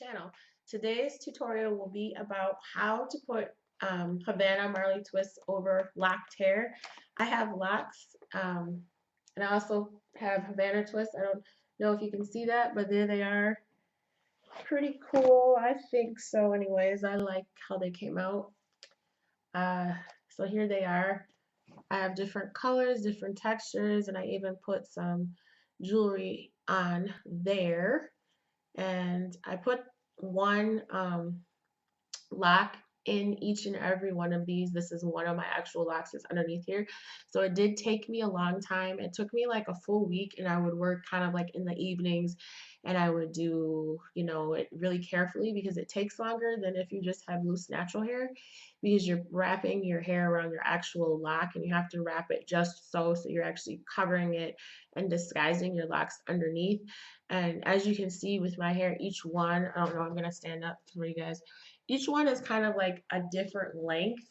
channel. Today's tutorial will be about how to put Havana marley twists over locked hair. I have locks and I also have Havana twists. I don't know if you can see that, but there they are. Pretty cool. I think so anyways. I like how they came out. Uh, so here they are. I have different colors, different textures, and I even put some jewelry on there. And I put one lock in each and every one of these. This is one of my actual locks that's underneath here. So it did take me a long time. It took me like a full week, and I would work kind of like in the evenings, and I would do, it really carefully because it takes longer than if you just have loose natural hair, because you're wrapping your hair around your actual lock and you have to wrap it just so you're actually covering it and disguising your locks underneath. And as you can see with my hair, each one, I don't know, I'm gonna stand up for you guys. Each one is kind of like a different length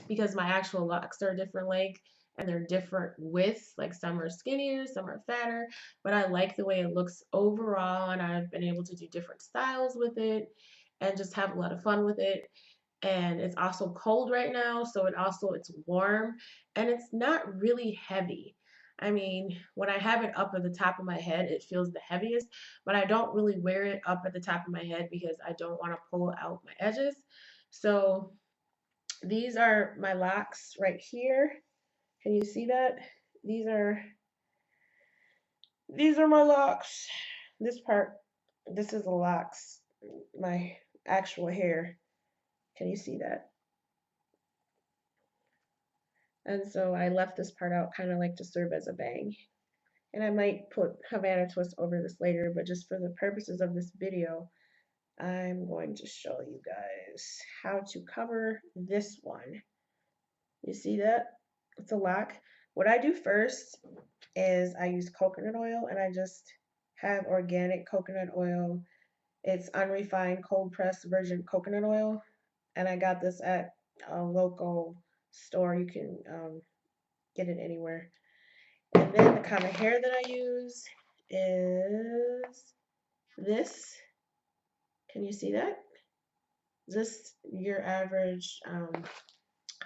because my actual locks are a different length and they're different widths. Like some are skinnier, some are fatter, but I like the way it looks overall, and I've been able to do different styles with it and just have a lot of fun with it. And it's also cold right now, so it's warm and it's not really heavy. I mean, when I have it up at the top of my head, it feels the heaviest, but I don't really wear it up at the top of my head because I don't want to pull out my edges. So these are my locks right here. Can you see that? These are these are my locks. This part, this is the locks, my actual hair. Can you see that? And so I left this part out kind of like to serve as a bang. And I might put Havana twist over this later, but just for the purposes of this video, I'm going to show you guys how to cover this one. You see that? It's a lock. What I do first is I use coconut oil, and I just have organic coconut oil. It's unrefined cold pressed virgin coconut oil, and I got this at a local store. You can get it anywhere. And then the kind of hair that I use is this. Can you see that? Just your average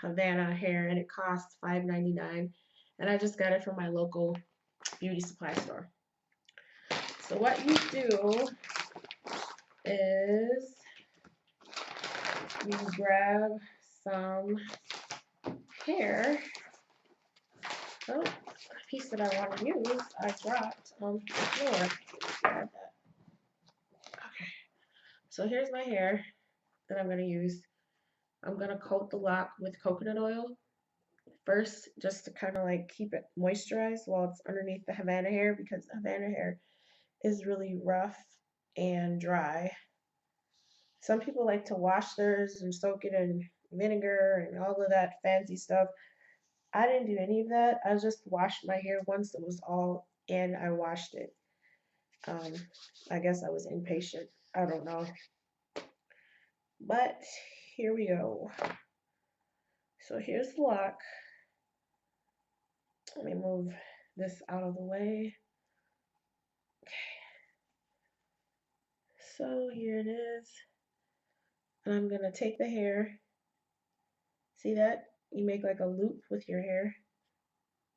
Havana hair, and it costs $5.99. And I just got it from my local beauty supply store. So what you do is you grab some hair. Oh, a piece that I want to use, I dropped on the floor. Grab that. Okay. So here's my hair that I'm going to use. I'm going to coat the lock with coconut oil first, just to kind of like keep it moisturized while it's underneath the Havana hair, because the Havana hair is really rough and dry. Some people like to wash theirs and soak it in vinegar and all of that fancy stuff. I didn't do any of that. I just washed my hair once it was all in. I washed it. Um, I guess I was impatient. I don't know. But here we go. So here's the lock. Let me move this out of the way. So here it is. And I'm going to take the hair. See that? You make like a loop with your hair,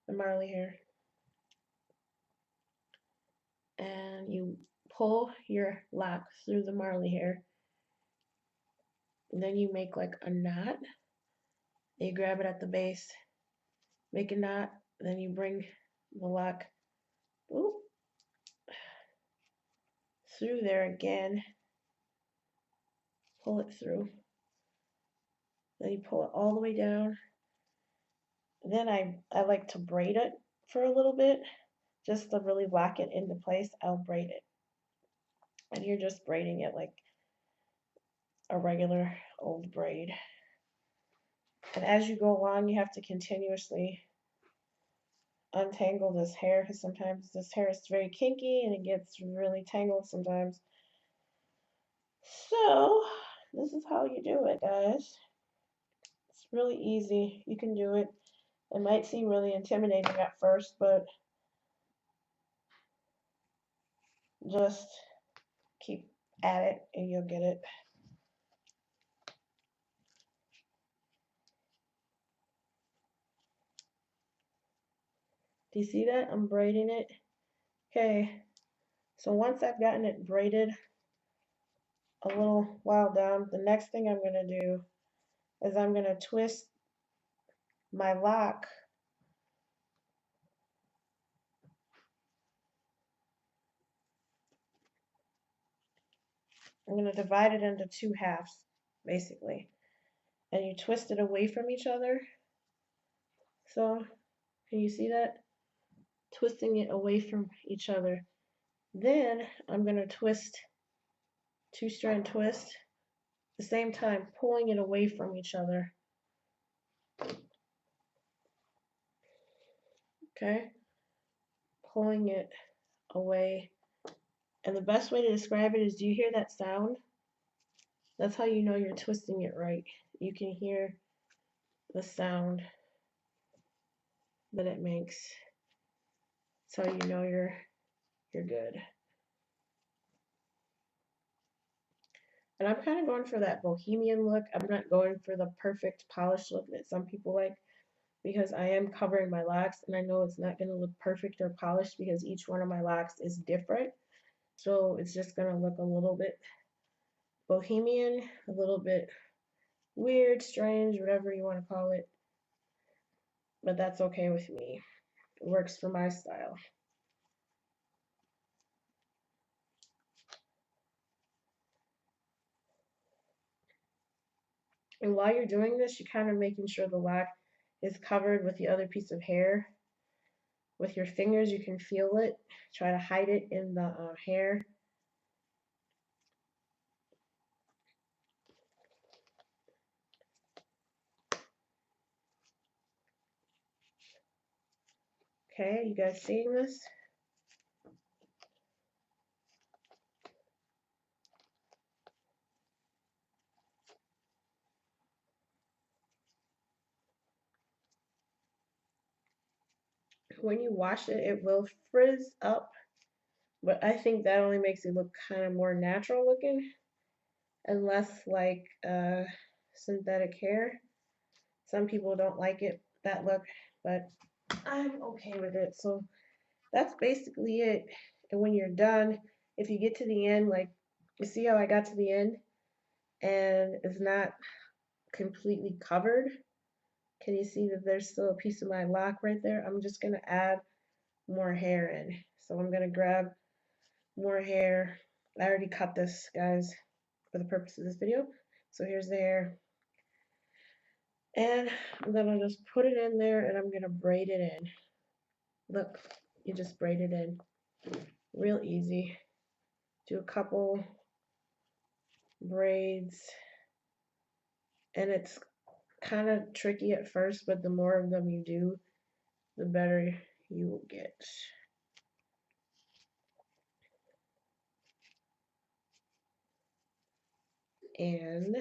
the marley hair. And you pull your lock through the marley hair. And then you make like a knot. You grab it at the base, make a knot, then you bring the lock oop, through there again, pull it through. Then you pull it all the way down. Then I like to braid it for a little bit, just to really lock it into place. I'll braid it. And you're just braiding it like a regular old braid. And as you go along, you have to continuously untangle this hair, because sometimes this hair is very kinky and it gets really tangled sometimes. So this is how you do it, guys. It's really easy. You can do it. It might seem really intimidating at first, but just keep at it and you'll get it. Do you see that? I'm braiding it. Okay, so once I've gotten it braided a little while down, the next thing I'm going to do is I'm going to twist my lock. I'm going to divide it into two halves, basically. And you twist it away from each other. So, can you see that? Twisting it away from each other. Then I'm going to twist, two-strand twist, at the same time pulling it away from each other. Okay? Pulling it away. And the best way to describe it is, do you hear that sound? That's how you know you're twisting it right. You can hear the sound that it makes. That's how you know you're good. And I'm kind of going for that bohemian look. I'm not going for the perfect polished look that some people like, because I am covering my locks and I know it's not going to look perfect or polished because each one of my locks is different. So it's just going to look a little bit bohemian, a little bit weird, strange, whatever you want to call it. But that's okay with me. It works for my style. And while you're doing this, you're kind of making sure the lock is covered with the other piece of hair. With your fingers, you can feel it. Try to hide it in the hair. Okay, you guys seeing this? When you wash it, it will frizz up, but I think that only makes it look kind of more natural looking and less like synthetic hair. Some people don't like it, that look, but I'm okay with it. So that's basically it. And when you're done, if you get to the end, like you see how I got to the end and it's not completely covered. Can you see that there's still a piece of my lock right there? I'm just going to add more hair in. So I'm going to grab more hair. I already cut this, guys, for the purpose of this video. So here's the hair. And I'm going to just put it in there and I'm going to braid it in. Look, you just braid it in. Real easy. Do a couple braids. And it's kind of tricky at first, but the more of them you do, the better you will get. And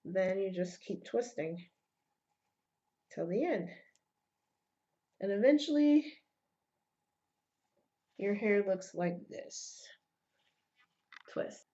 then you just keep twisting till the end. And eventually your hair looks like this. Twist.